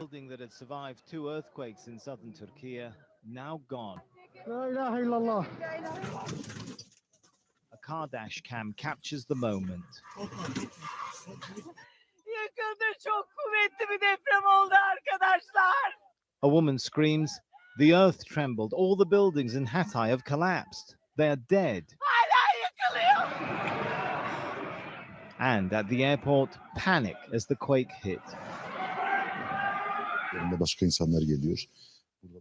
Building that had survived 2 earthquakes in southern Turkey, now gone. La ilahe illallah. A car dash cam captures the moment. Yakında çok kuvvetli bir deprem oldu arkadaşlar. A woman screams, "The earth trembled. All the buildings in Hatay have collapsed. They are dead." Hala yıkılıyor. And at the airport, panic as the quake hit. Başka insanlar geliyor.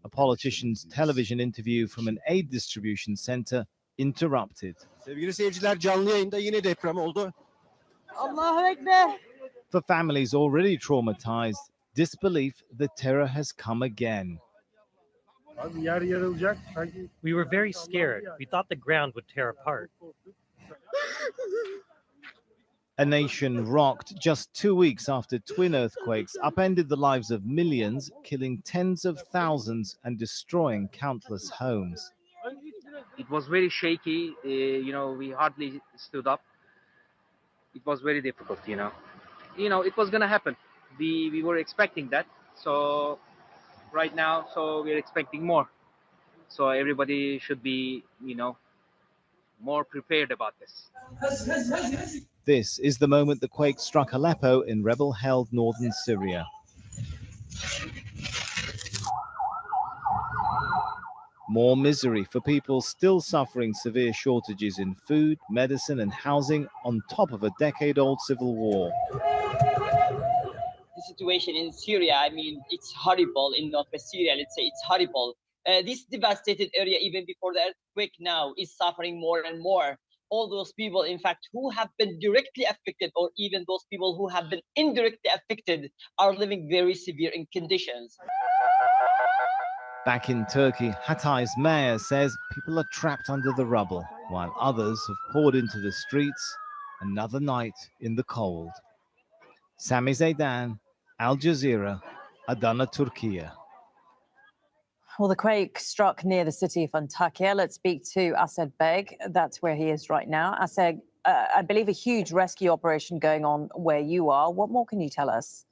A politician's television interview from an aid distribution center interrupted. Sevgili seyirciler, canlı yayında yine deprem oldu. Allahu Ekber. For families already traumatized, disbelief that terror has come again. Abi yer yarılacak. We were very scared. We thought the ground would tear apart. A nation rocked just 2 weeks after twin earthquakes upended the lives of millions, killing tens of thousands and destroying countless homes. It was very shaky. We hardly stood up. It was very difficult. It was going to happen. We were expecting that. So right now, we're expecting more. So everybody should be, more prepared about this. This is the moment the quake struck Aleppo in rebel-held northern Syria. More misery for people still suffering severe shortages in food, medicine, and housing on top of a decade-old civil war. The situation in Syria, it's horrible. In Northwest Syria, let's say it's horrible. This devastated area, even before the earthquake now, is suffering more and more. All those people, in fact, who have been directly affected, or even those people who have been indirectly affected, are living very severe in conditions. Back in Turkey, Hatay's mayor says people are trapped under the rubble, while others have poured into the streets. Another night in the cold. Sami Zeydan, Al Jazeera, Adana, Turkey. Well, the quake struck near the city of Antakya. Let's speak to Asad Beg. That's where he is right now. Asad, I believe a huge rescue operation going on where you are. What more can you tell us?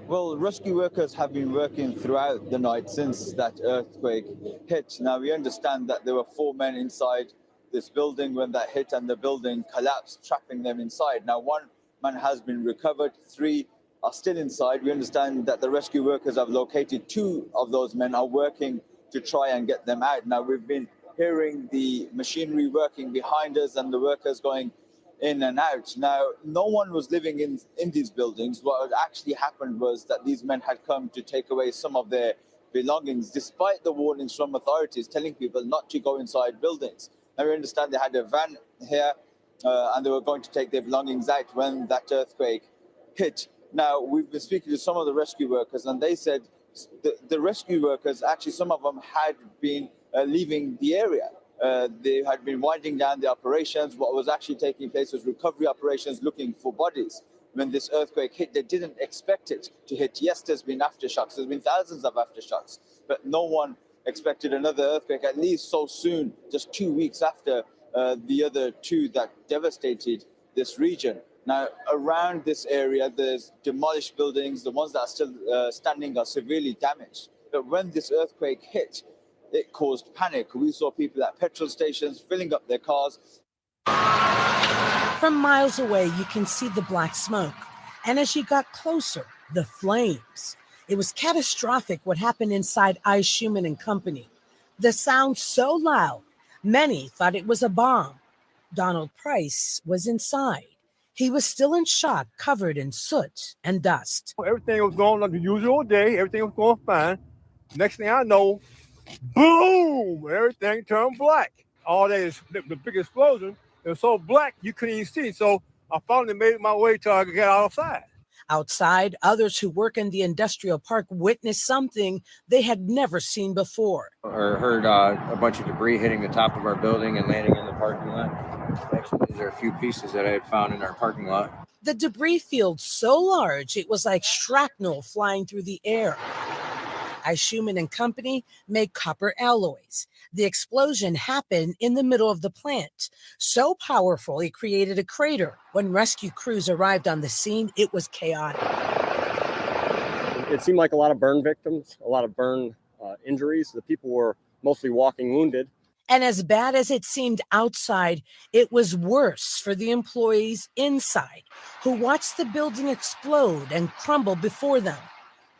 Well, rescue workers have been working throughout the night since that earthquake hit. Now, we understand that there were 4 men inside this building when that hit and the building collapsed, trapping them inside. Now, 1 man has been recovered, 3 are still inside. We understand that the rescue workers have located 2 of those men are working to try and get them out. Now, we've been hearing the machinery working behind us and the workers going in and out. Now, no one was living in these buildings. What actually happened was that these men had come to take away some of their belongings, despite the warnings from authorities telling people not to go inside buildings. Now, we understand they had a van here and they were going to take their belongings out when that earthquake hit. Now, we've been speaking to some of the rescue workers, and they said the rescue workers, actually, some of them had been leaving the area. They had been winding down the operations. What was actually taking place was recovery operations looking for bodies. When this earthquake hit, they didn't expect it to hit. Yes, there's been aftershocks. There's been thousands of aftershocks, but no one expected another earthquake, at least so soon, just 2 weeks after the other 2 that devastated this region. Now, around this area, there's demolished buildings. The ones that are still standing are severely damaged. But when this earthquake hit, it caused panic. We saw people at petrol stations filling up their cars. From miles away, you can see the black smoke. And as you got closer, the flames. It was catastrophic what happened inside I. Schumann and Company. The sound so loud, many thought it was a bomb. Donald Price was inside. He was still in shock, covered in soot and dust. Everything was going like the usual day. Everything was going fine. Next thing I know, boom! Everything turned black. All that is the big explosion. It was so black you couldn't even see. So I finally made my way till I could get outside. Outside, others who work in the industrial park witnessed something they had never seen before. I heard a bunch of debris hitting the top of our building and landing in the parking lot. Actually, these are a few pieces that I had found in our parking lot. The debris field so large, it was like shrapnel flying through the air. Schumann and Company make copper alloys. The explosion happened in the middle of the plant. So powerful, it created a crater. When rescue crews arrived on the scene, it was chaotic. It seemed like a lot of burn victims, a lot of burn injuries. The people were mostly walking wounded. And as bad as it seemed outside, it was worse for the employees inside who watched the building explode and crumble before them.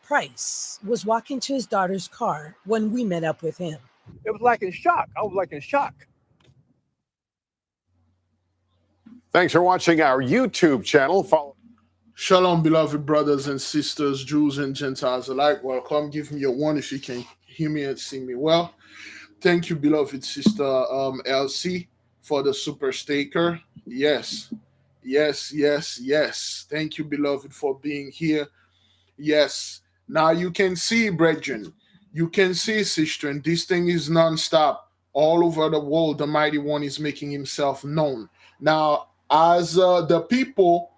Price was walking to his daughter's car when we met up with him. It was like in shock. I was like in shock. Thanks for watching our YouTube channel. Follow. Shalom, beloved brothers and sisters, Jews and Gentiles alike. Welcome. Give me a one if you can hear me and see me well. Thank you, beloved sister LC, for the super staker. Yes. Thank you, beloved, for being here. Yes. Now you can see, brethren. You can see, sister, and this thing is nonstop. All over the world, the Mighty One is making himself known. Now, as the people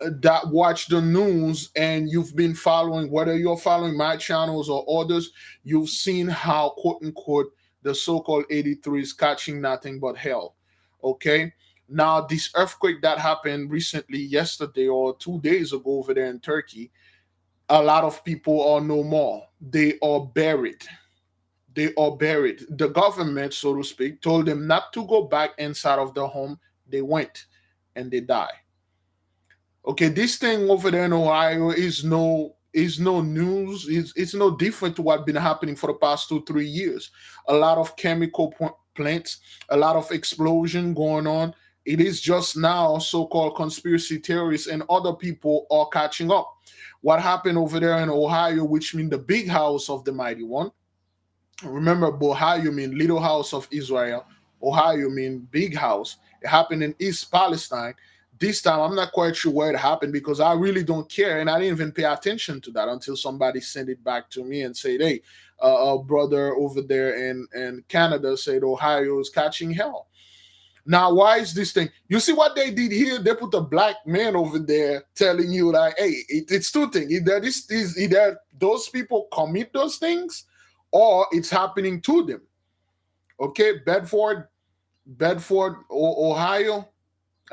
that watch the news and you've been following, whether you're following my channels or others, you've seen how, quote unquote, the so-called 83 is catching nothing but hell. Okay. Now, this earthquake that happened recently, yesterday or 2 days ago over there in Turkey, a lot of people are no more. They are buried. They are buried. The government, so to speak, told them not to go back inside of the home. They went and they died. Okay, this thing over there in Ohio is no news. It's no different to what's been happening for the past 2-3 years. A lot of chemical plants, a lot of explosion going on. It is just now so-called conspiracy theorists and other people are catching up. What happened over there in Ohio, which means the big house of the Mighty One. Remember, Ohio means little house of Israel. Ohio means big house. It happened in East Palestine. This time, I'm not quite sure where it happened because I really don't care. And I didn't even pay attention to that until somebody sent it back to me and said, hey, a brother over there in Canada said Ohio is catching hell. Now, why is this thing? You see what they did here? They put a black man over there telling you like, hey, it's two things. Either those people commit those things or it's happening to them. Okay, Bedford, Ohio.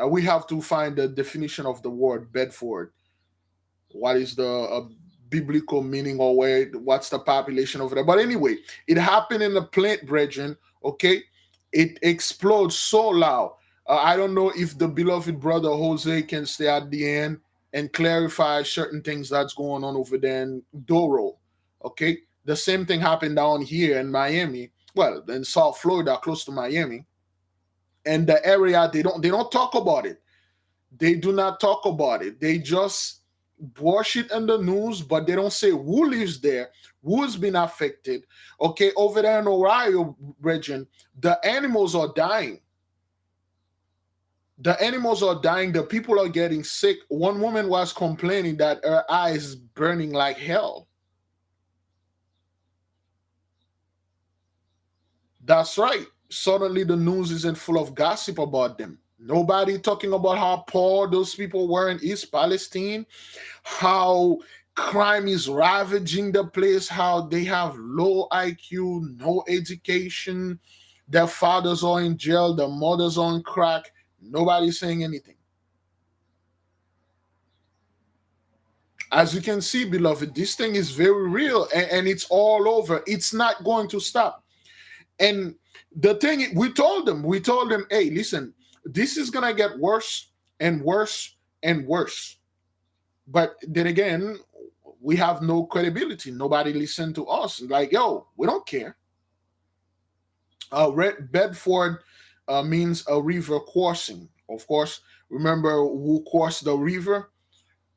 We have to find the definition of the word Bedford. What is the biblical meaning or what's the population over there? But anyway, it happened in the plant, brethren, okay? It explodes so loud. I don't know if the beloved brother Jose can stay at the end and clarify certain things that's going on over there in Doro, okay? The same thing happened down here in Miami, well, in South Florida, close to Miami. And the area, they don't talk about it. They do not talk about it. They just brush it in the news, but they don't say who lives there, who's been affected. Okay, over there in Ohio region, the animals are dying. The animals are dying. The people are getting sick. One woman was complaining that her eyes is burning like hell. That's right. Suddenly the news isn't full of gossip about them. Nobody talking about how poor those people were in East Palestine, how crime is ravaging the place, how they have low IQ, no education, their fathers are in jail, their mothers are on crack. Nobody's saying anything. As you can see, beloved, this thing is very real and it's all over. It's not going to stop. And the thing, we told them, hey, listen, this is going to get worse and worse and worse. But then again, we have no credibility. Nobody listened to us. Like, yo, we don't care. Bedford means a river coursing. Of course, remember who coursed the river?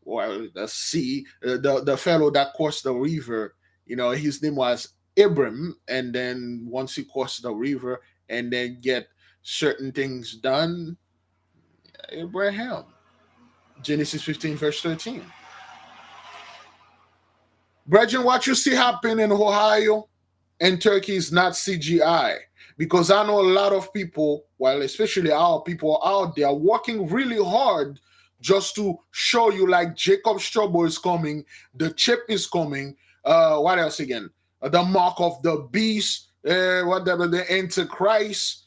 Well, the sea, the fellow that coursed the river, you know, his name was Abram, and then once he crossed the river and then get certain things done, Abraham. Genesis 15 verse 13. Brethren, what you see happen in Ohio and Turkey is not CGI, because I know a lot of people, well, especially our people out there, working really hard just to show you like Jacob's trouble is coming, the chip is coming, What else again? The mark of the beast, whatever, the Antichrist.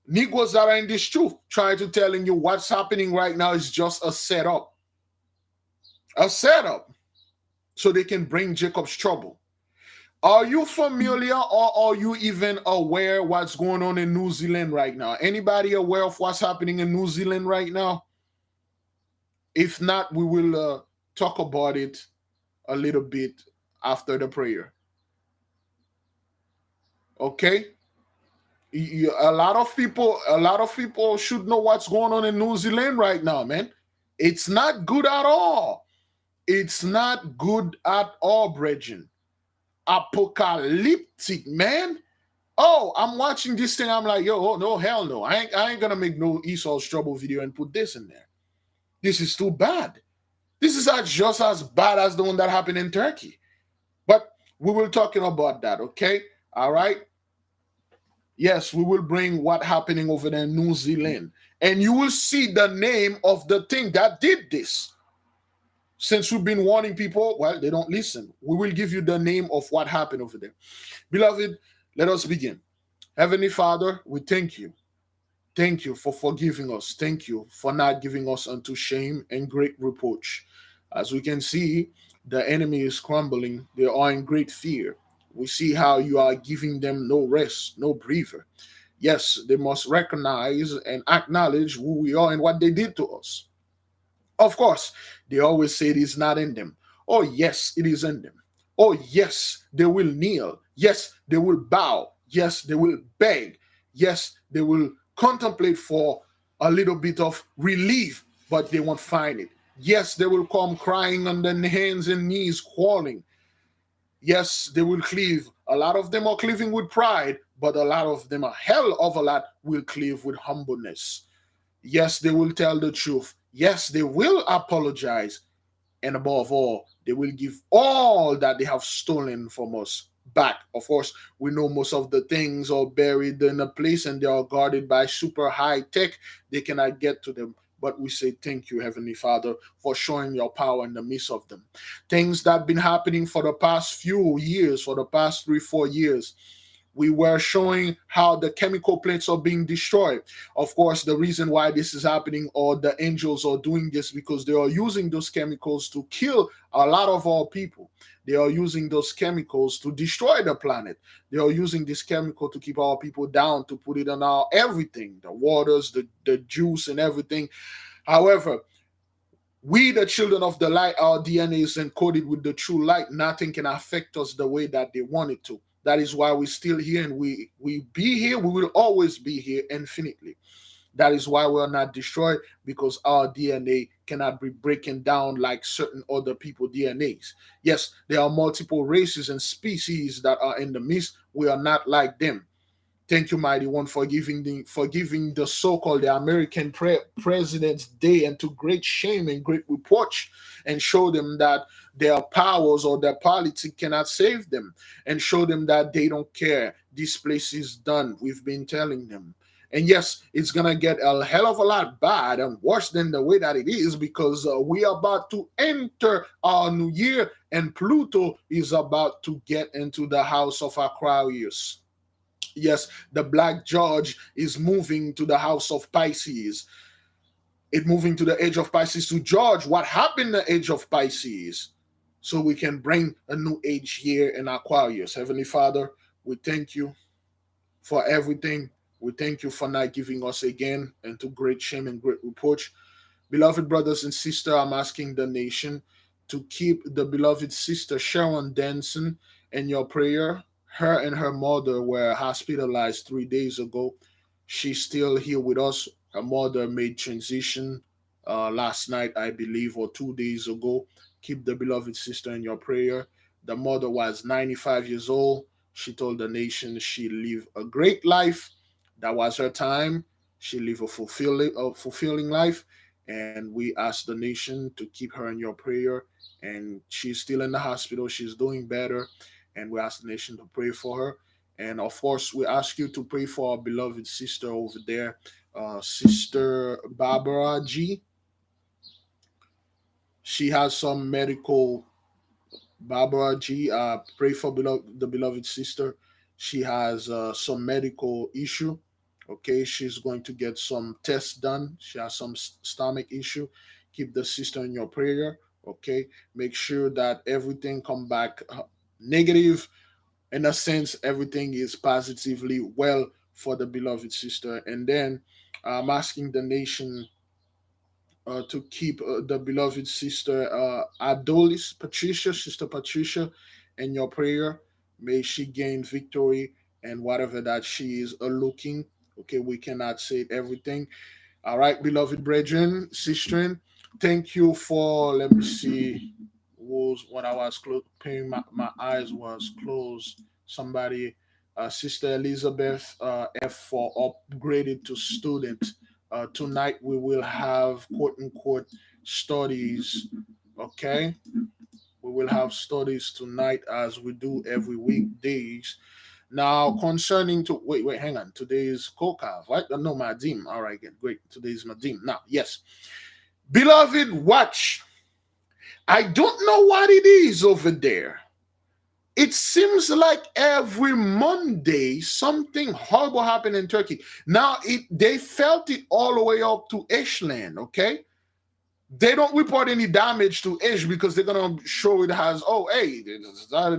Negroes that are in this truth, trying to telling you what's happening right now is just a setup. A setup. So they can bring Jacob's trouble. Are you familiar or are you even aware what's going on in New Zealand right now? Anybody aware of what's happening in New Zealand right now? If not, we will talk about it a little bit after the prayer. Okay? A lot of people should know what's going on in New Zealand right now, man. It's not good at all. It's not good at all, brethren. Apocalyptic, man. Oh, I'm watching this thing. I'm like, yo, oh, no, hell no. I ain't gonna make no Esau's trouble video and put this in there. This is too bad. This is just as bad as the one that happened in Turkey. But we will talking about that, okay? All right. Yes, we will bring what happening over there in New Zealand. And you will see the name of the thing that did this. Since we've been warning people, well, they don't listen. We will give you the name of what happened over there. Beloved, let us begin. Heavenly Father, we thank you. Thank you for forgiving us. Thank you for not giving us unto shame and great reproach. As we can see, the enemy is crumbling. They are in great fear. We see how you are giving them no rest, no breather. Yes, they must recognize and acknowledge who we are and what they did to us. Of course, they always say it is not in them. Oh, yes, it is in them. Oh, yes, they will kneel. Yes, they will bow. Yes, they will beg. Yes, they will contemplate for a little bit of relief, but they won't find it. Yes, they will come crying on their hands and knees, crawling. Yes, they will cleave. A lot of them are cleaving with pride, but a lot of them, a hell of a lot, will cleave with humbleness. Yes, they will tell the truth. Yes, they will apologize. And above all, they will give all that they have stolen from us back. Of course, we know most of the things are buried in a place and they are guarded by super high tech. They cannot get to them. But we say thank you, Heavenly Father, for showing your power in the midst of them. Things that have been happening for the past few years, for the past 3-4 years. We were showing how the chemical plants are being destroyed. Of course, the reason why this is happening, or the angels are doing this, because they are using those chemicals to kill a lot of our people. They are using those chemicals to destroy the planet. They are using this chemical to keep our people down, to put it on our everything, the waters, the juice and everything. However, we, the children of the light, our DNA is encoded with the true light. Nothing can affect us the way that they want it to. That is why we're still here, and we be here. We will always be here infinitely. That is why we're not destroyed, because our DNA cannot be breaking down like certain other people DNAs. Yes, there are multiple races and species that are in the midst. We are not like them. Thank you, Mighty One, for giving the so-called the American President's Day into great shame and great reproach, and show them that their powers or their politics cannot save them, and show them that they don't care. This place is done. We've been telling them. And yes, it's going to get a hell of a lot bad and worse than the way that it is, because we are about to enter our new year, and Pluto is about to get into the house of Aquarius. Yes, the black judge is moving to the house of Pisces. It moving to the age of Pisces to judge what happened in the age of Pisces, so we can bring a new age here in Aquarius. Heavenly Father, we thank you for everything. We thank you for not giving us again into great shame and great reproach. Beloved brothers and sisters, I'm asking the nation to keep the beloved sister Sharon Denson in your prayer. Her and her mother were hospitalized 3 days ago. She's still here with us. Her mother made transition last night, I believe, or 2 days ago. Keep the beloved sister in your prayer. The mother was 95 years old. She told the nation she lived a great life. That was her time. She lived a fulfilling life. And we ask the nation to keep her in your prayer. And she's still in the hospital. She's doing better. And we ask the nation to pray for her. And of course, we ask you to pray for our beloved sister over there, Sister Barbara G. She has some medical Barbara G, pray for the beloved sister. She has some medical issue. Okay, she's going to get some tests done. She has some stomach issue. Keep the sister in your prayer. Okay, make sure that everything come back negative. In a sense, everything is positively well for the beloved sister. And then I'm asking the nation to keep the beloved sister Adolis Patricia, Sister Patricia, in your prayer. May she gain victory and whatever that she is looking. Okay, we cannot say everything. All right, beloved brethren, sister, thank you for. Let me see. Was when I was paying my eyes was closed. Somebody, Sister Elizabeth F for upgraded to student. Tonight we will have quote unquote studies. Okay, we will have studies tonight as we do every weekdays. Now concerning to wait, hang on. Today is Kokav, right? No, Madim. All right, great. Today is Madim. Now, yes, beloved, watch. I don't know what it is over there. It seems like every Monday something horrible happened in Turkey. Now they felt it all the way up to Ishland, okay? They don't report any damage to Ish because they're gonna show it as, oh, hey,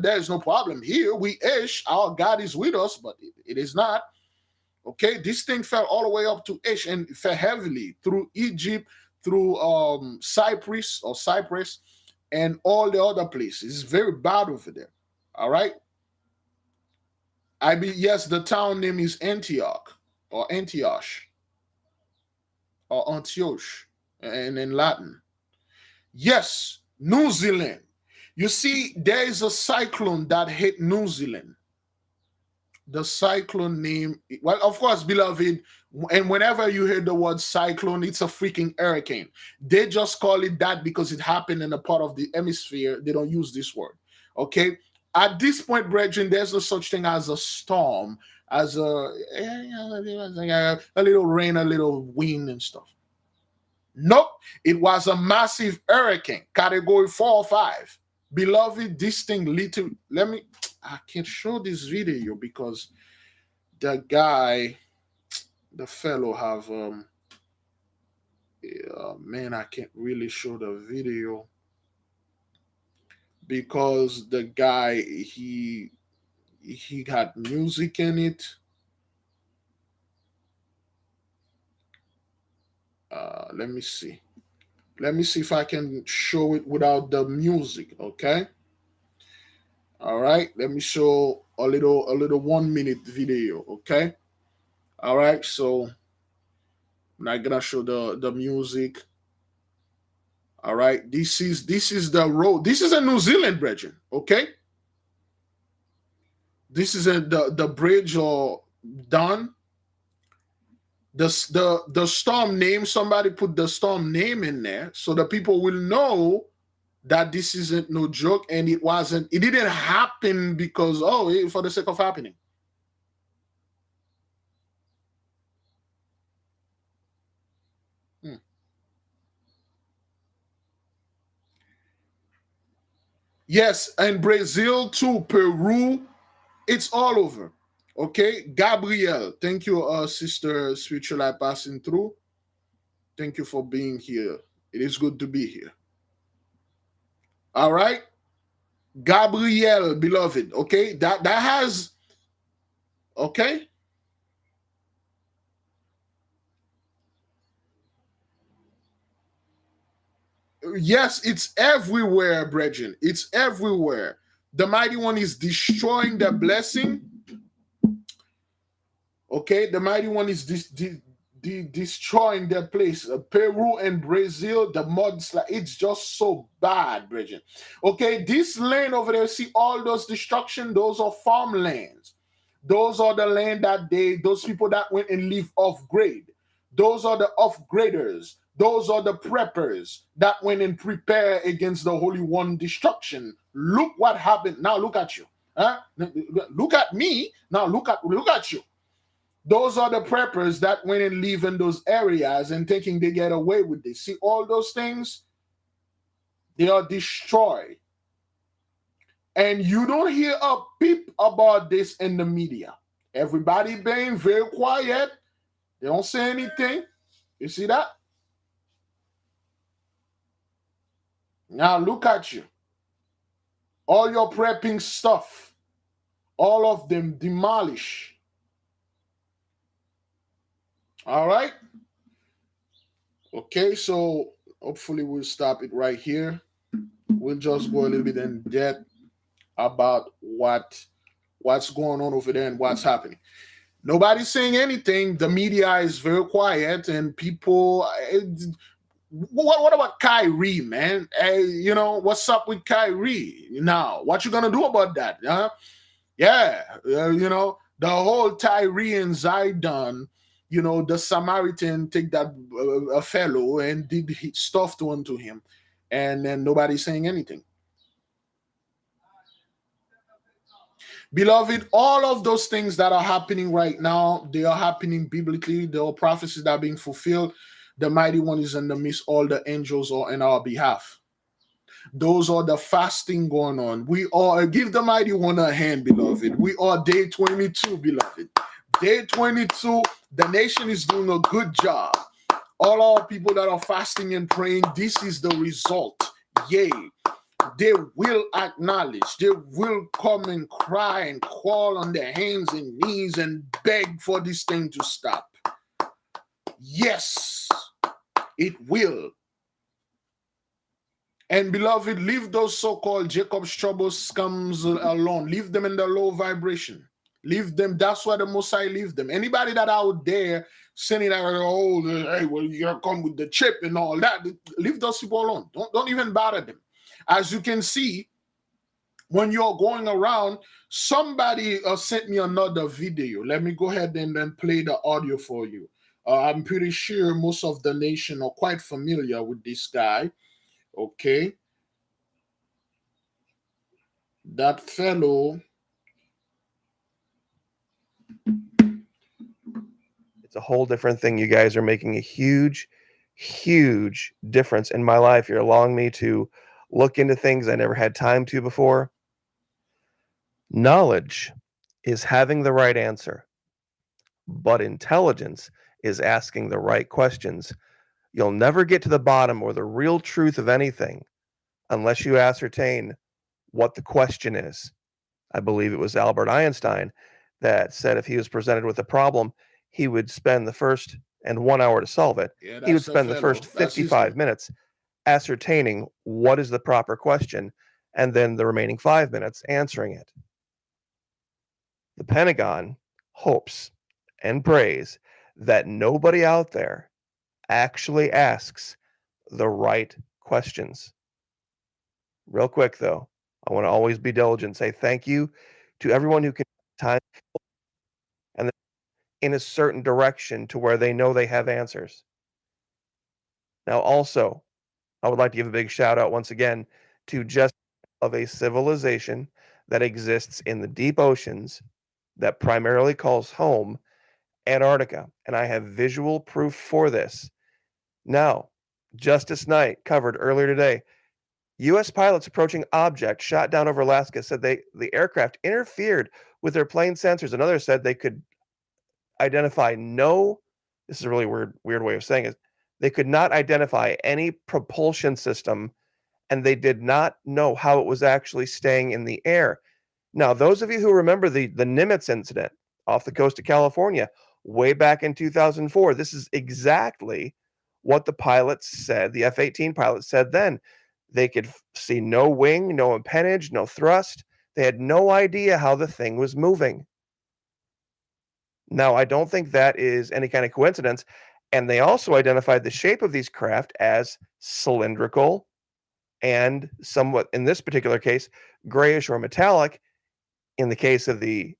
there's no problem here. We Ish, our God is with us, but it is not. Okay, this thing fell all the way up to Ish and fell heavily through Egypt, through Cyprus, and all the other places. It's very bad over there. All right. Yes, the town name is Antioch or Antioch or Antioch, and in Latin. Yes, New Zealand. You see, there is a cyclone that hit New Zealand. The cyclone name, well, of course, beloved, and whenever you hear the word cyclone, it's a freaking hurricane. They just call it that because it happened in a part of the hemisphere. They don't use this word. Okay. At this point, brethren, there's no such thing as a storm, as a little rain, a little wind and stuff. Nope. It was a massive hurricane, category 4 or 5. Beloved, this thing little, I can't show this video because the guy, the fellow have, man, I can't really show the video because the guy, he got music in it. Let me see. Let me see if I can show it without the music, okay? All right, let me show a little 1 minute video, okay? All right, so I'm not gonna show the music. All right, this is the road. This is a New Zealand brethren, okay? This is the bridge or done. The storm name, somebody put the storm name in there so the people will know that this isn't no joke, and it didn't happen because for the sake of happening. Yes, and Brazil too, Peru, it's all over. Okay, Gabriel, thank you, Sister Spiritual Life Passing Through. Thank you for being here. It is good to be here. All right, Gabriel, beloved. Okay, that has. Okay. Yes, it's everywhere, brethren. It's everywhere. The Mighty One is destroying the blessing. Okay, the Mighty One is destroying their place. Peru and Brazil, the mudslide, it's just so bad, brethren. Okay, this land over there, see all those destruction, those are farmlands. Those are the land that those people that went and live off grade. Those are the off-graders. Those are the preppers that went and prepare against the Holy One destruction. Look what happened. Now look at you. Huh? Look at me. Now look at you. Those are the preppers that went and live in those areas and thinking they get away with this. See all those things? They are destroyed. And you don't hear a peep about this in the media. Everybody being very quiet. They don't say anything. You see that? Now look at you. All your prepping stuff, all of them demolish. All right? Okay, so hopefully we'll stop it right here. We'll just go a little bit in depth about what's going on over there and what's happening. Nobody's saying anything. The media is very quiet, and people. What about Kyrie, man? You know, what's up with Kyrie now? What you gonna do about that? Huh? Yeah, you know, the whole Tyree and Zidon, you know, the Samaritan take that a fellow and did stuff to him, and then nobody's saying anything. Beloved, all of those things that are happening right now, they are happening biblically. There are prophecies that are being fulfilled. The mighty one is in the midst. All the angels are in our behalf. Those are the fasting going on. We are, give the mighty one a hand, beloved. We are day 22, beloved. Day 22, the nation is doing a good job. All our people that are fasting and praying, this is the result. Yea. They will acknowledge, they will come and cry and crawl on their hands and knees and beg for this thing to stop. Yes, it will. And beloved, leave those so-called Jacob's trouble scums alone. Leave them in the low vibration. Leave them. That's where the Most High leave them. Anybody that out there sending out, oh, hey, well, you're gonna come with the chip and all that. Leave those people alone. Don't even bother them. As you can see, when you're going around, somebody sent me another video. Let me go ahead and then play the audio for you. I'm pretty sure most of the nation are quite familiar with this guy. Okay. That fellow. It's a whole different thing. You guys are making a huge, huge difference in my life. You're allowing me to look into things I never had time to before. Knowledge is having the right answer, but intelligence is asking the right questions. You'll never get to the bottom or the real truth of anything unless you ascertain what the question is. I believe it was Albert Einstein that said if he was presented with a problem, he would spend the first 1 hour to solve it. Yeah, he would spend the first 55 minutes ascertaining what is the proper question, and then the remaining 5 minutes answering it. The Pentagon hopes and prays that nobody out there actually asks the right questions. Real quick, though, I want to always be diligent. Say thank you to everyone who can time and in a certain direction to where they know they have answers. Now, also, I would like to give a big shout out once again to just of a civilization that exists in the deep oceans that primarily calls home Antarctica, and I have visual proof for this. Now, Justice Knight covered earlier today, U.S. pilots approaching object shot down over Alaska said the aircraft interfered with their plane sensors, and others said they could identify this is a really weird way of saying it, they could not identify any propulsion system, and they did not know how it was actually staying in the air. Now, those of you who remember the Nimitz incident off the coast of California way back in 2004, this is exactly what the pilots said, the F-18 pilots said then. They could see no wing, no empennage, no thrust. They had no idea how the thing was moving. Now, I don't think that is any kind of coincidence. And they also identified the shape of these craft as cylindrical and somewhat, in this particular case, grayish or metallic. In the case of the...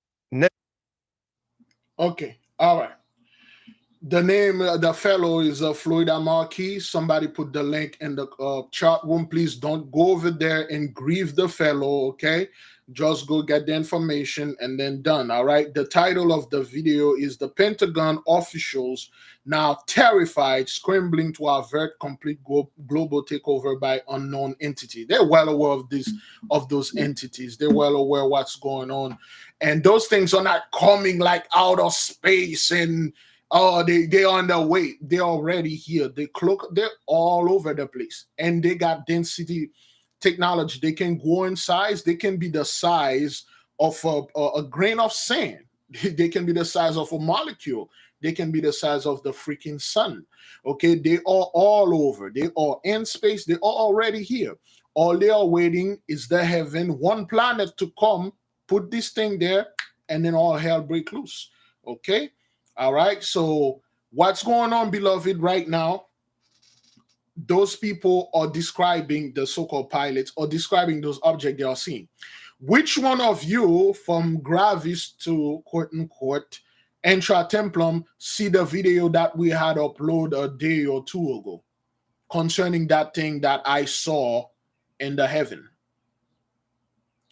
Okay, all right. The name the fellow is Florida Marquis. Somebody put the link in the chat room. Please don't go over there and grieve the fellow, okay? Just go get the information and then done, all right? The title of the video is The Pentagon Officials Now Terrified, Scrambling to Avert Complete Global Takeover by Unknown Entity. They're well aware of those entities. They're well aware what's going on. And those things are not coming like out of space and they're on their way. They're already here. They're all over the place. And they got density technology. They can go in size. They can be the size of a grain of sand. They can be the size of a molecule. They can be the size of the freaking sun. Okay, they are all over. They are in space. They are already here. All they are waiting is the heaven, one planet to come, put this thing there, and then all hell break loose. Okay? All right, so what's going on, beloved, right now? Those people are describing the so-called pilots or describing those objects they are seeing. Which one of you, from Gravis to quote-unquote Entra Templum, see the video that we had uploaded a day or two ago concerning that thing that I saw in the heaven?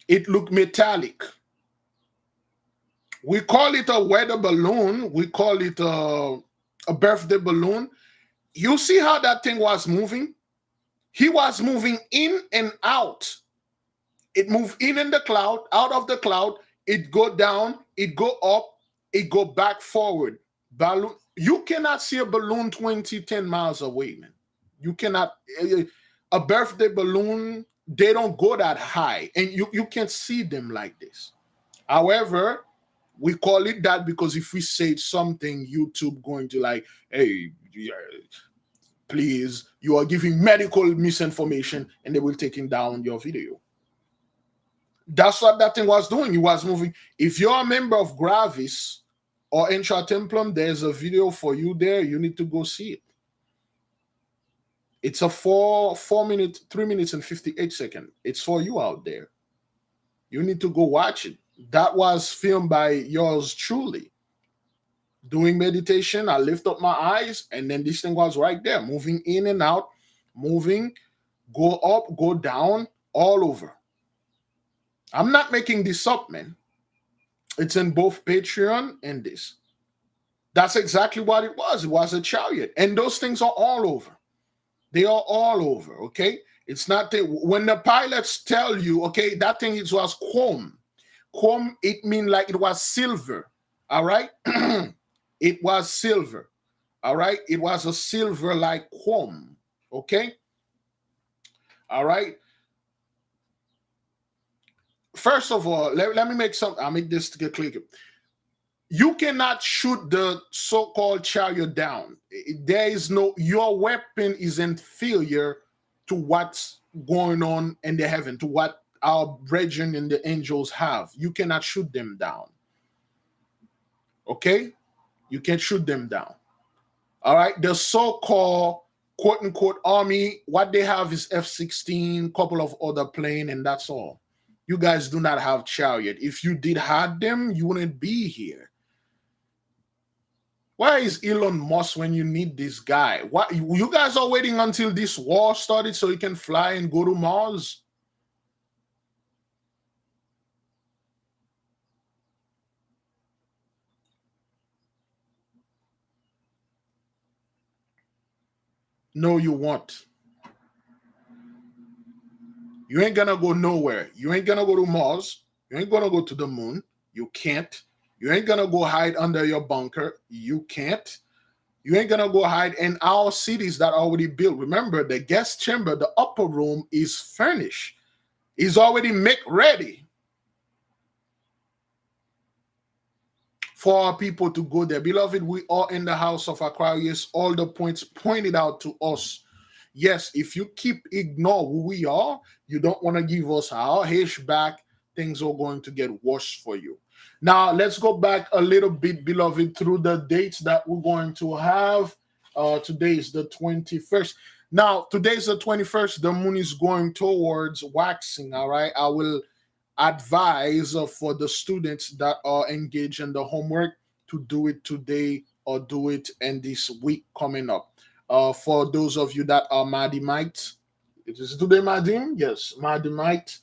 It looked metallic. We call it a weather balloon. We call it a birthday balloon. You see how that thing was moving? He was moving in and out. It moved in the cloud, out of the cloud. It go down, it go up, it go back forward. Balloon. You cannot see a balloon 10 miles away, man. You cannot. A birthday balloon, they don't go that high. And you can't see them like this. However, we call it that because if we say something, YouTube going to like, hey, please, you are giving medical misinformation, and they will take down your video. That's what that thing was doing. It was moving. If you're a member of Gravis or Intra Templum, there's a video for you there. You need to go see it. It's a 3 minutes and 58 seconds. It's for you out there. You need to go watch it. That was filmed by yours truly. Doing meditation, I lift up my eyes, and then this thing was right there, moving in and out, moving, go up, go down, all over. I'm not making this up, man. It's in both Patreon and this. That's exactly what it was. It was a chariot. And those things are all over. They are all over, okay? It's not that when the pilots tell you, okay, that thing was chrome. Chrome, it means like it was silver, all right? It was silver, all right? It was a silver like chrome, okay? All right? First of all, let me make something. I'll make this to get clear. You cannot shoot the so-called chariot down. There is no, your weapon is inferior to what's going on in the heaven, to what our brethren and the angels have. You cannot shoot them down. Okay? You can't shoot them down. All right? The so-called quote-unquote army, what they have is F-16, couple of other planes, and that's all. You guys do not have chariot. If you did have them, you wouldn't be here. Where is Elon Musk when you need this guy? What, you guys are waiting until this war started so you can fly and go to Mars? No, you won't. You ain't gonna go nowhere. You ain't gonna go to Mars. You ain't gonna go to the moon. You can't. You ain't gonna go hide under your bunker. You can't. You ain't gonna go hide in our cities that are already built. Remember, the guest chamber, the upper room is furnished. Is already make ready for our people to go there. Beloved, we are in the house of Aquarius. All the points pointed out to us. Yes, if you keep ignore who we are, you don't want to give us our hash back, things are going to get worse for you. Now, let's go back a little bit, beloved, through the dates that we're going to have. Today is the 21st. Now, today is the 21st. The moon is going towards waxing, all right? I will advise for the students that are engaged in the homework to do it today or do it in this week coming up. For those of you that are Madimites, it is today Madim? Yes, Madimite.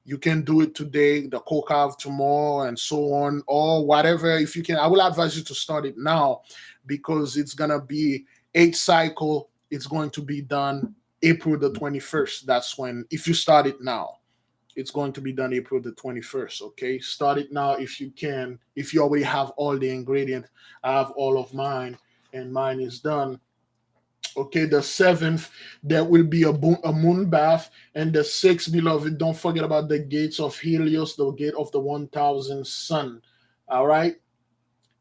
You can do it today, the Kokav tomorrow, and so on, or whatever. If you can, I will advise you to start it now because it's gonna be 8 cycle. It's going to be done April the 21st. That's when, if you start it now, it's going to be done April the 21st. Okay, start it now if you can. If you already have all the ingredients, I have all of mine, and mine is done. Okay, the 7th, there will be a moon bath. And the 6th, beloved, don't forget about the gates of Helios, the gate of the 1000 sun. All right.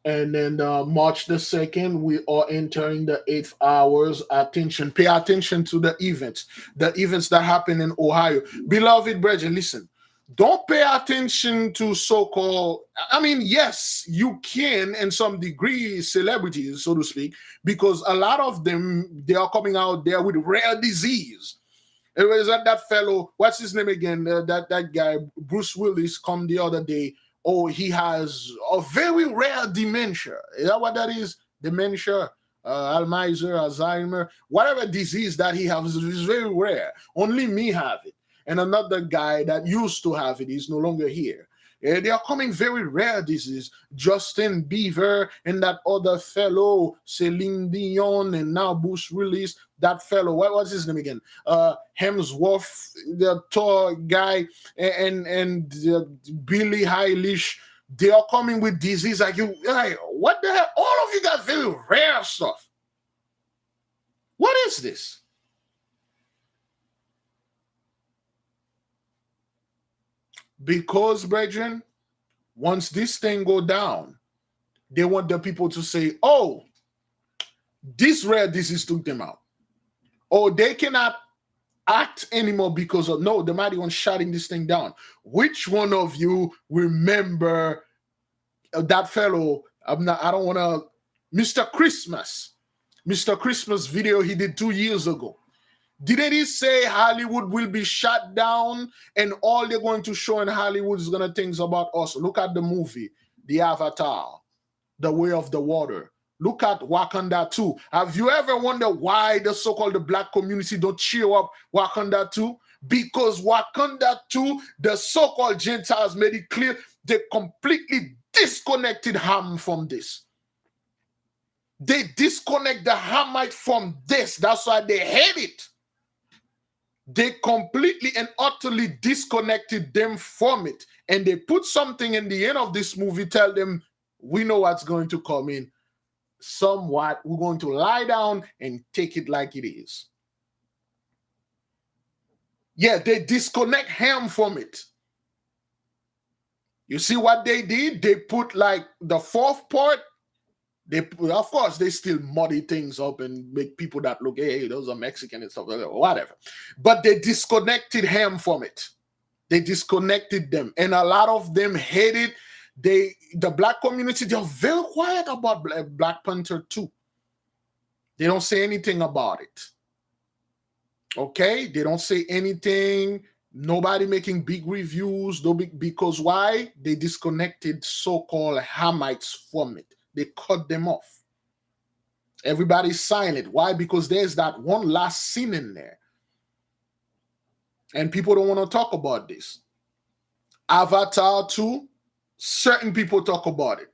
And then March the 2nd, we are entering the 8th hours. Attention, pay attention to the events that happen in Ohio. Beloved brethren, listen. Don't pay attention to so-called, I mean, yes, you can in some degree celebrities, so to speak, because a lot of them, they are coming out there with rare disease. It was that fellow, what's his name again? That guy, Bruce Willis, come the other day. Oh, he has a very rare dementia. Is that what that is? Dementia, Alzheimer, Alzheimer, whatever disease that he has is very rare. Only me have it. And another guy that used to have it is no longer here. They are coming very rare disease. Justin Bieber and that other fellow, Celine Dion, and now Bruce Willis. That fellow, what was his name again? Hemsworth, the tall guy, and Billie Eilish. They are coming with disease like you. Like, what the hell? All of you got very rare stuff. What is this? Because, brethren, once this thing go down, they want the people to say, oh, this rare disease took them out. Or they cannot act anymore because of, no, the mighty one shutting this thing down. Which one of you remember that fellow? I don't want to, Mr. Christmas video he did 2 years ago. Didn't he say Hollywood will be shut down and all they're going to show in Hollywood is going to things about us? Look at the movie, The Avatar, The Way of the Water. Look at Wakanda 2. Have you ever wondered why the so-called the black community don't cheer up Wakanda 2? Because Wakanda 2, the so-called Gentiles made it clear they completely disconnected Ham from this. They disconnect the Hamite from this. That's why they hate it. They completely and utterly disconnected them from it. And they put something in the end of this movie, tell them, we know what's going to come in. Somewhat, we're going to lie down and take it like it is. Yeah, they disconnect Ham from it. You see what they did? They put like the 4th part. Of course, they still muddy things up and make people that look, hey, those are Mexican and stuff like that, whatever. But they disconnected Ham from it. They disconnected them. And a lot of them hated the black community. They're very quiet about Black Panther 2. They don't say anything about it. Okay? They don't say anything. Nobody making big reviews. Because why? They disconnected so-called Hamites from it. They cut them off. Everybody's silent. Why? Because there's that one last scene in there. And people don't want to talk about this. Avatar 2, certain people talk about it.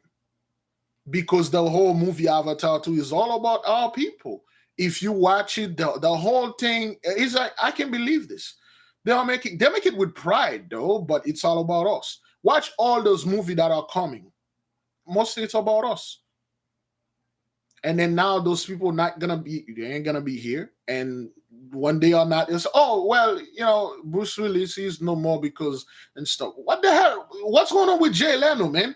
Because the whole movie Avatar 2 is all about our people. If you watch it, the whole thing is like, I can't believe this. They make it with pride though, but it's all about us. Watch all those movies that are coming. Mostly it's about us. And then now those people they ain't gonna be here. And when they are not, it's, oh, well, you know, Bruce Willis is no more because and stuff. What the hell? What's going on with Jay Leno, man?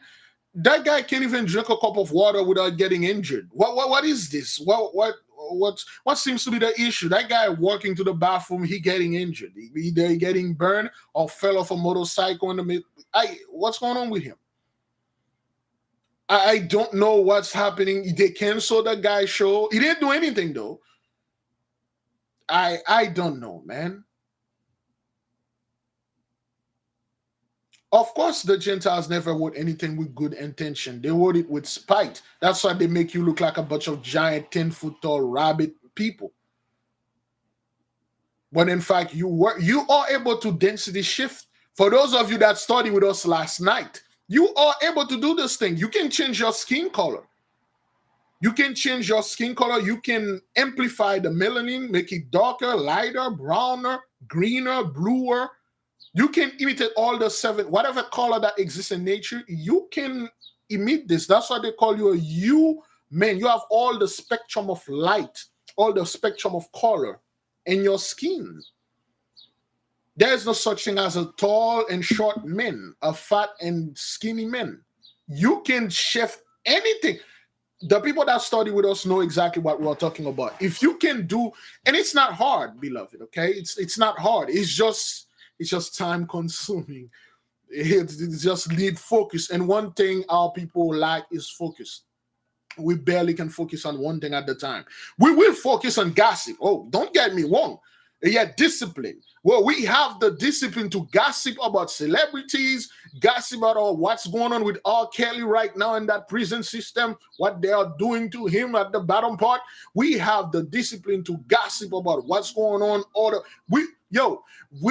That guy can't even drink a cup of water without getting injured. What is this? What seems to be the issue? That guy walking to the bathroom, he getting injured. Either he getting burned or fell off a motorcycle in the middle. What's going on with him? I don't know what's happening. They canceled the guy's show. He didn't do anything though. I don't know, man. Of course, the Gentiles never wrote anything with good intention. They wrote it with spite. That's why they make you look like a bunch of giant 10-foot tall rabbit people. But in fact, you are able to density shift. For those of you that studied with us last night, you are able to do this thing. You can change your skin color. You can change your skin color. You can amplify the melanin, make it darker, lighter, browner, greener, bluer. You can imitate all the 7, whatever color that exists in nature. You can emit this. That's why they call you a U-man. You have all the spectrum of light, all the spectrum of color in your skin. There's no such thing as a tall and short man, a fat and skinny man. You can shift anything. The people that study with us know exactly what we're talking about. If you can do, and it's not hard, beloved, okay? It's not hard. It's just time consuming. It just need focus. And one thing our people lack is focus. We barely can focus on one thing at the time. We will focus on gossip. Oh, don't get me wrong. Yeah, discipline. Well, we have the discipline to gossip about celebrities, gossip about what's going on with R. Kelly right now in that prison system, what they are doing to him at the bottom part. We have the discipline to gossip about what's going on. We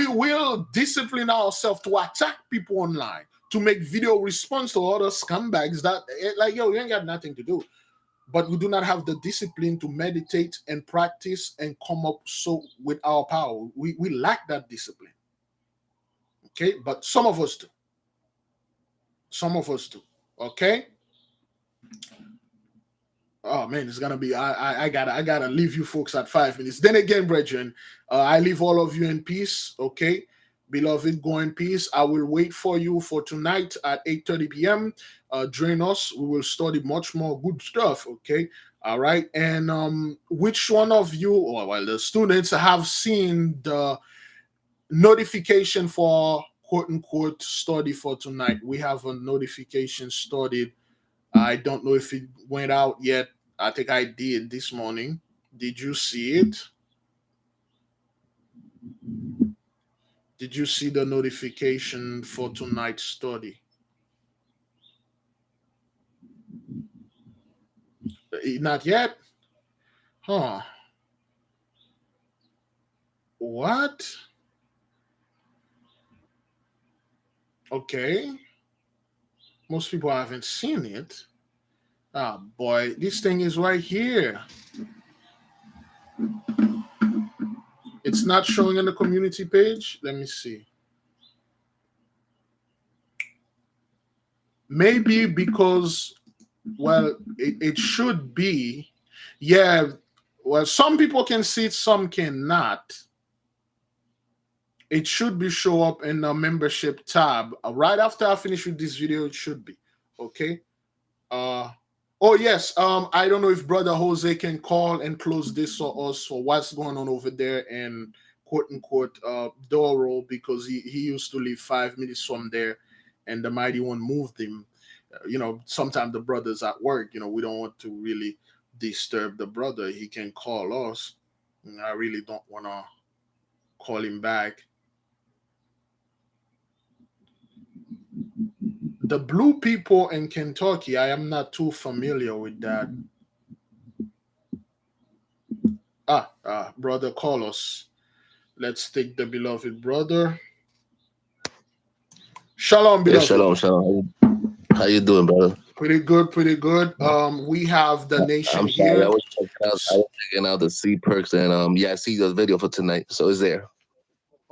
will discipline ourselves to attack people online, to make video response to other scumbags that, like, you ain't got nothing to do. But we do not have the discipline to meditate and practice and come up with our power. We lack that discipline. Okay, but some of us do. Some of us do. Okay. Oh man, it's gonna be. I gotta leave you folks at 5 minutes. Then again, brethren, I leave all of you in peace. Okay. Beloved, go in peace. I will wait for you for tonight at 8:30 p.m. Join us. We will study much more good stuff. Okay. All right. And which one of you, or well, the students have seen the notification for quote unquote study for tonight? We have a notification studied. I don't know if it went out yet. I think I did this morning. Did you see it? Did you see the notification for tonight's study? Not yet? Huh. What? Okay. Most people haven't seen it. Ah, boy, this thing is right here. It's not showing in the community page. Let me see. Maybe because, well, it should be. Yeah, well, some people can see it, some cannot. It should be show up in the membership tab. Right after I finish with this video, it should be. Okay. Oh yes. I don't know if Brother Jose can call and close this for us for what's going on over there in quote unquote Doro, because he used to live 5 minutes from there, and the Mighty One moved him. Sometimes the brother's at work. We don't want to really disturb the brother. He can call us. I really don't want to call him back. The blue people in Kentucky, I am not too familiar with that. Brother Carlos. Let's take the beloved brother. Shalom, beloved. Yeah, shalom. How you doing, brother? Pretty good. We have the nation I'm sorry, here. I was checking out the C perks, and I see the video for tonight, so it's there.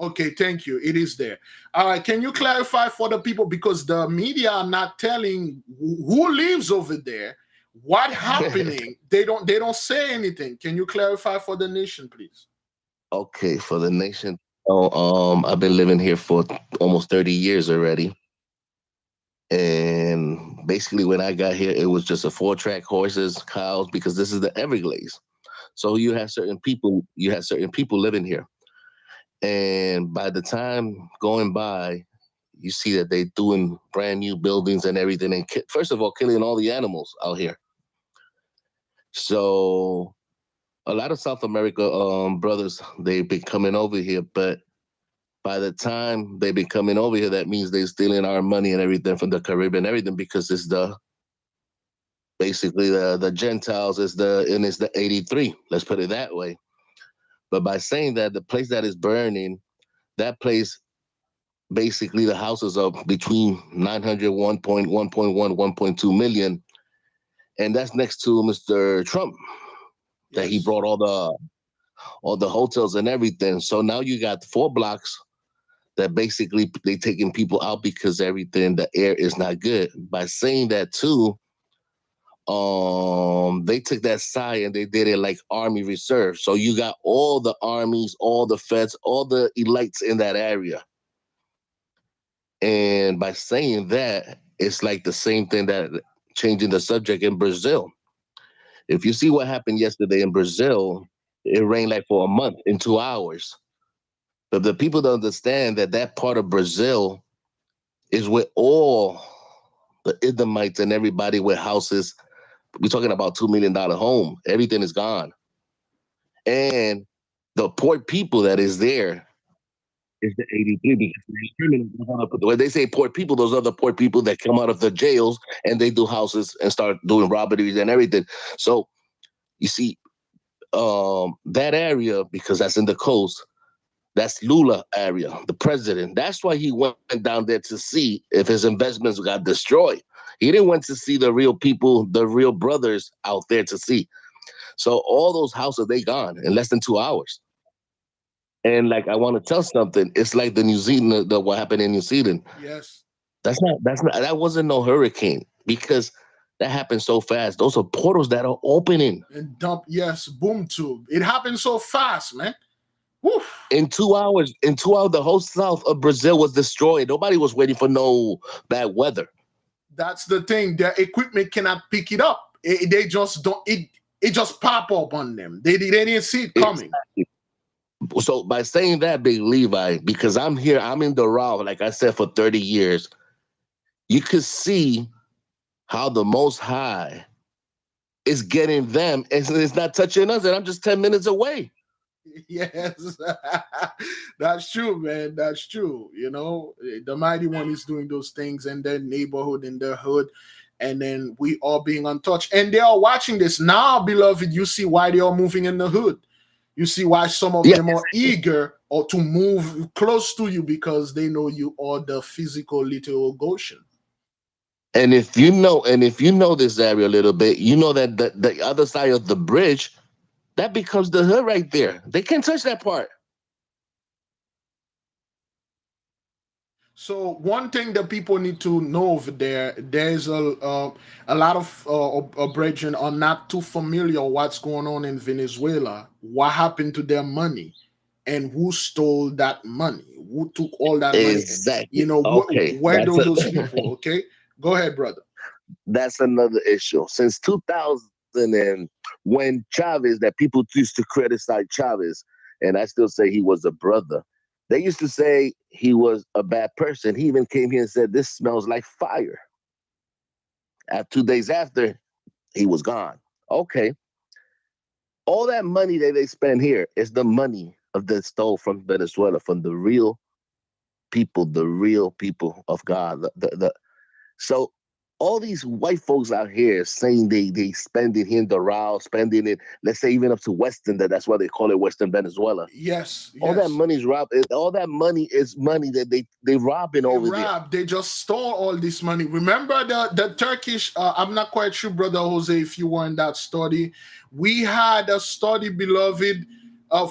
Okay, thank you. It is there. All right, can you clarify for the people, because the media are not telling who lives over there, what happening? They don't say anything. Can you clarify for the nation, please? Okay, for the nation. I've been living here for almost 30 years already. And basically when I got here, it was just a 4-track, horses, cows, because this is the Everglades. So you had certain people living here. And by the time going by, you see that they're doing brand new buildings and everything. And first of all, killing all the animals out here. So a lot of South America brothers, they've been coming over here, but By the time they be coming over here, that means they're stealing our money and everything from the Caribbean and everything, because it's basically the Gentiles it's the 83. Let's put it that way. But by saying that, the place that is burning, that place, basically the houses are between 900, 1.1, 1.2 million. And that's next to Mr. Trump, that he brought all the hotels and everything. So now you got 4 blocks that basically they taking people out because everything, the air is not good. By saying that too, they took that side and they did it like Army Reserve. So you got all the armies, all the feds, all the elites in that area. And by saying that, it's like the same thing that changing the subject in Brazil. If you see what happened yesterday in Brazil, it rained like for a month in 2 hours. But the people don't understand that that part of Brazil is where all the Edomites and everybody with houses, we're talking about $2 million home, everything is gone. And the poor people that is there is the 83, because when they say poor people, those are the poor people that come out of the jails and they do houses and start doing robberies and everything. So you see, that area, because that's in the coast, that's Lula area, the president. That's why he went down there to see if his investments got destroyed. He didn't want to see the real people, the real brothers out there to see. So all those houses, they gone in less than 2 hours. And like, I want to tell something. It's like the New Zealand, what happened in New Zealand. Yes. That wasn't no hurricane, because that happened so fast. Those are portals that are opening. And dump, yes, boom tube. It happened so fast, man. Woo. In 2 hours, the whole south of Brazil was destroyed. Nobody was waiting for no bad weather. That's the thing. Their equipment cannot pick it up. They just don't. It just pop up on them. They didn't see it coming. Exactly. So by saying that, Big Levi, because I'm here, I'm in the raw, like I said, for 30 years, you could see how the Most High is getting them, and it's not touching us, and I'm just 10 minutes away. Yes, that's true, man. That's true. You know, the Mighty One is doing those things in their neighborhood, in their hood, and then we are being untouched. And they are watching this now, beloved. You see why they are moving in the hood. You see why some of them are eager or to move close to you, because they know you are the physical literal Goshen. And if you know this area a little bit, you know that the other side of the bridge, that becomes the hood right there. They can't touch that part. So one thing that people need to know over there's a lot of brethren are not too familiar with what's going on in Venezuela. What happened to their money, and who stole that money? Who took all that money? Exactly. You know, Okay. where do those people? Okay, go ahead, brother. That's another issue. Since 2000, and when Chavez, that people used to criticize Chavez, and I still say he was a brother. They used to say he was a bad person. He even came here and said, "This smells like fire." 2 days after, he was gone. Okay. All that money that they spend here is the money of the stole from Venezuela, from the real people of God. So all these white folks out here saying they spend it here in Doral, spending it, let's say even up to Western, that's why they call it Western Venezuela. Yes. All that money's robbed. All that money is money that they robbing over there. They just stole all this money. Remember the Turkish, I'm not quite sure, Brother Jose, if you were in that study. We had a study, beloved.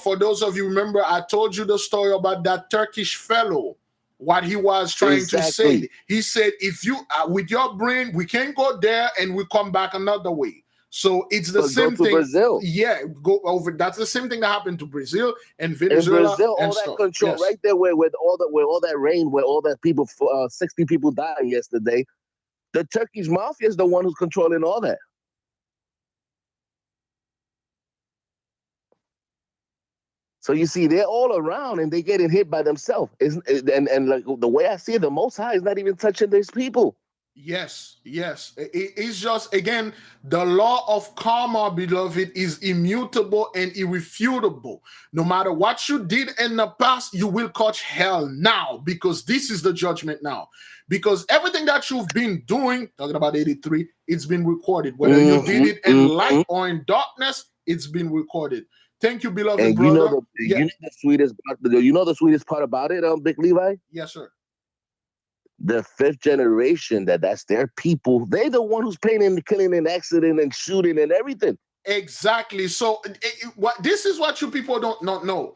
For those of you remember, I told you the story about that Turkish fellow, what he was trying to say. He said, if you, with your brain, we can go there and we come back another way. So it's the same thing. Brazil. Yeah, go over. That's the same thing that happened to Brazil and In Venezuela. Brazil, and all that stuff. control Yes. right there, where all that rain, where all that people, 60 people died yesterday. The Turkish mafia is the one who's controlling all that. So you see, they're all around and they getting hit by themselves. And like the way I see it, the Most High is not even touching these people. Yes, yes. It's just, again, the law of karma, beloved, is immutable and irrefutable. No matter what you did in the past, you will catch hell now, because this is the judgment now. Because everything that you've been doing, talking about 83, it's been recorded. Whether you did it in light or in darkness, it's been recorded. Thank you, beloved And brother. you know the sweetest part about it, Big Levi? Yes, sir. The fifth generation, that's their people. They're the one who's paying and killing and accident and shooting and everything. Exactly. So what this is what you people don't not know.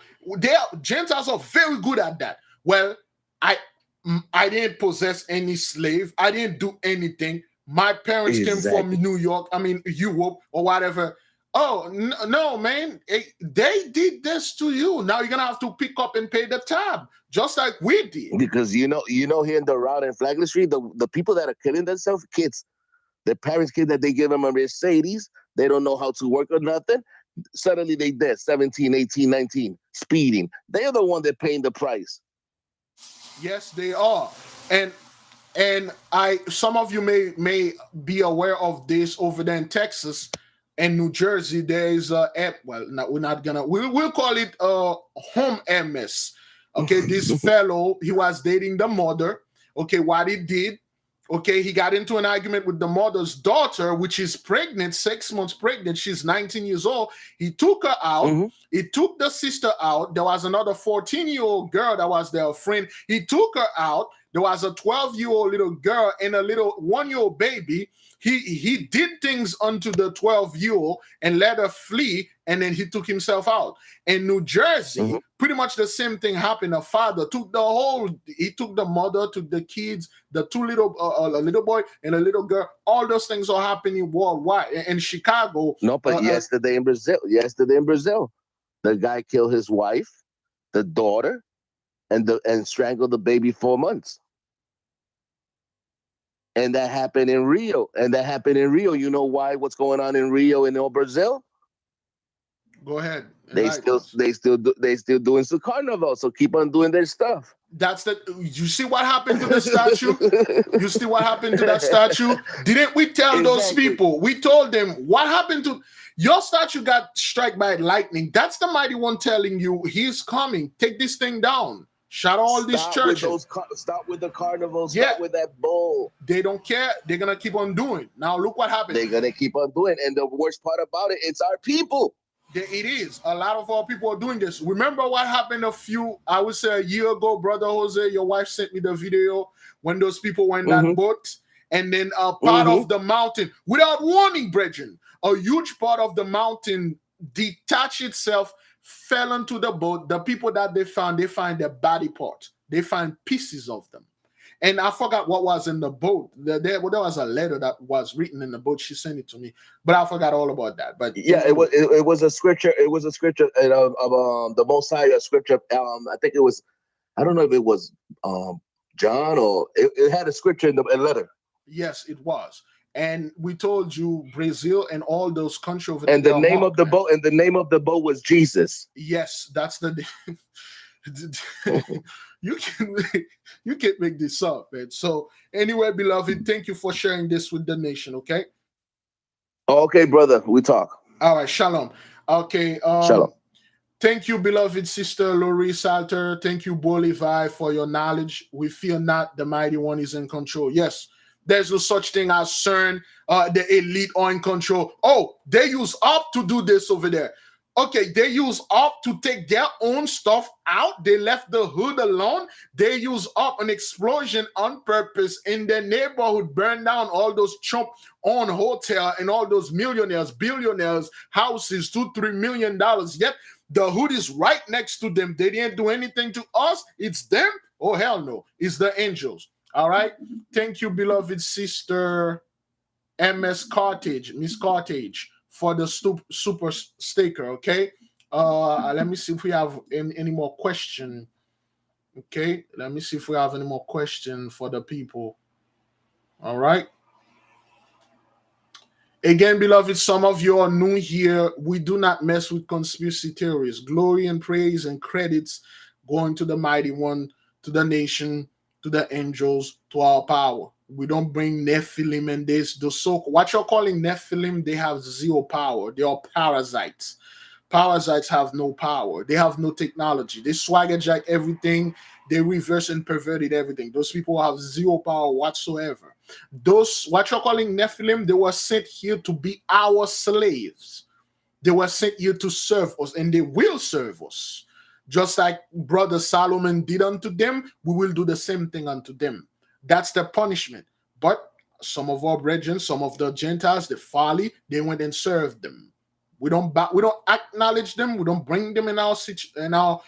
Gentiles are very good at that. Well, I didn't possess any slave. I didn't do anything. My parents came from New York. I mean Europe or whatever. Oh no, man! They did this to you. Now you're gonna have to pick up and pay the tab, just like we did. Because here in the route in Flagler Street, the people that are killing themselves, kids, their parents' kids that they give them a Mercedes, they don't know how to work or nothing. Suddenly they dead, 17, 18, 19, speeding. They're the one that paying the price. Yes, they are. And some of you may be aware of this over there in Texas and New Jersey. There is a app. Well, we'll call it home MS. Okay, this fellow, he was dating the mother. Okay, what he did, okay, he got into an argument with the mother's daughter, which is pregnant, 6 months pregnant. She's 19 years old. He took her out. He took the sister out. There was another 14-year-old girl that was their friend. He took her out. There was a 12-year-old little girl and a little 1-year-old baby. He did things unto the 12-year-old and let her flee, and then he took himself out. In New Jersey, pretty much the same thing happened. A father took he took the mother, took the kids, the two a little boy and a little girl. All those things are happening worldwide. In Chicago. No, but yesterday in Brazil, the guy killed his wife, the daughter, and strangled the baby 4 months. And that happened in Rio. You know why? What's going on in Rio and in Brazil? Go ahead. They still doing some carnival. So keep on doing their stuff. You see what happened to the statue? You see what happened to that statue? Didn't we tell those people? We told them what happened to your statue got struck by lightning. That's the mighty one telling you he's coming. Take this thing down. Shut all these churches. Stop with the carnivals. Yeah. Stop with that bull. They don't care. They're going to keep on doing. Now, look what happened. They're going to keep on doing. And the worst part about it, it's our people. It is. A lot of our people are doing this. Remember what happened I would say a year ago, Brother Jose, your wife sent me the video when those people went that boat. And then a part of the mountain, without warning, brethren, a huge part of the mountain detached itself, fell into the boat. The people that they find their body parts. They find pieces of them. And I forgot what was in the boat. There was a letter that was written in the boat. She sent it to me, but I forgot all about that. But yeah, it was a scripture. It was a scripture of the Most High, a scripture. I think it was. I don't know if it was John or it had a scripture in the letter. Yes, it was. And we told you Brazil and all those countries over there. And the name of the boat. And the name of the boat was Jesus. Yes, that's the. You can't make this up, man. So anyway, beloved, thank you for sharing this with the nation. Okay. Okay, brother. We talk. All right. Shalom. Okay. Shalom. Thank you, beloved sister Laurie Salter. Thank you, Bo Levi, for your knowledge. We fear not, the mighty one is in control. Yes. There's no such thing as CERN, the elite are in control. Oh, they use up to do this over there. Okay, they use up to take their own stuff out. They left the hood alone. They use up an explosion on purpose in their neighborhood, burn down all those Trump-owned hotel and all those millionaires, billionaires, houses, $2-3 million. Yet the hood is right next to them. They didn't do anything to us. It's them. Oh, hell no. It's the angels. All right. Thank you, beloved sister Miss Cartage, for the super sticker. Okay. Let me see if we have any more question. Okay. Let me see if we have any more question for the people. All right. Again, beloved, some of you are new here. We do not mess with conspiracy theories. Glory and praise and credits going to the mighty one, to the nation, to the angels, to our power. We don't bring Nephilim and this. What you're calling Nephilim, they have zero power. They are parasites. Parasites have no power. They have no technology. They swagger jack everything. They reverse and perverted everything. Those people have zero power whatsoever. Those, what you're calling Nephilim, they were sent here to be our slaves. They were sent here to serve us, and they will serve us. Just like Brother Solomon did unto them, we will do the same thing unto them. That's the punishment. But some of our brethren, some of the Gentiles, the folly, they went and served them. We don't acknowledge them. We don't bring them in our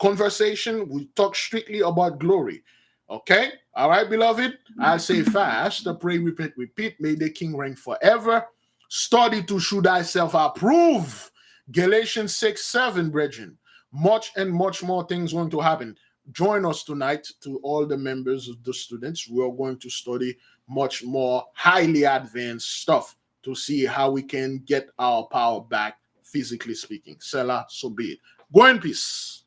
conversation. We talk strictly about glory. Okay? All right, beloved? I'll say fast. Pray, repent, repeat. May the King reign forever. Study to show thyself approve. Galatians 6:7, brethren. Much and much more things going to happen. Join us tonight, to all the members of the students. We are going to study much more highly advanced stuff to see how we can get our power back, physically speaking. Selah, so be it. Go in peace.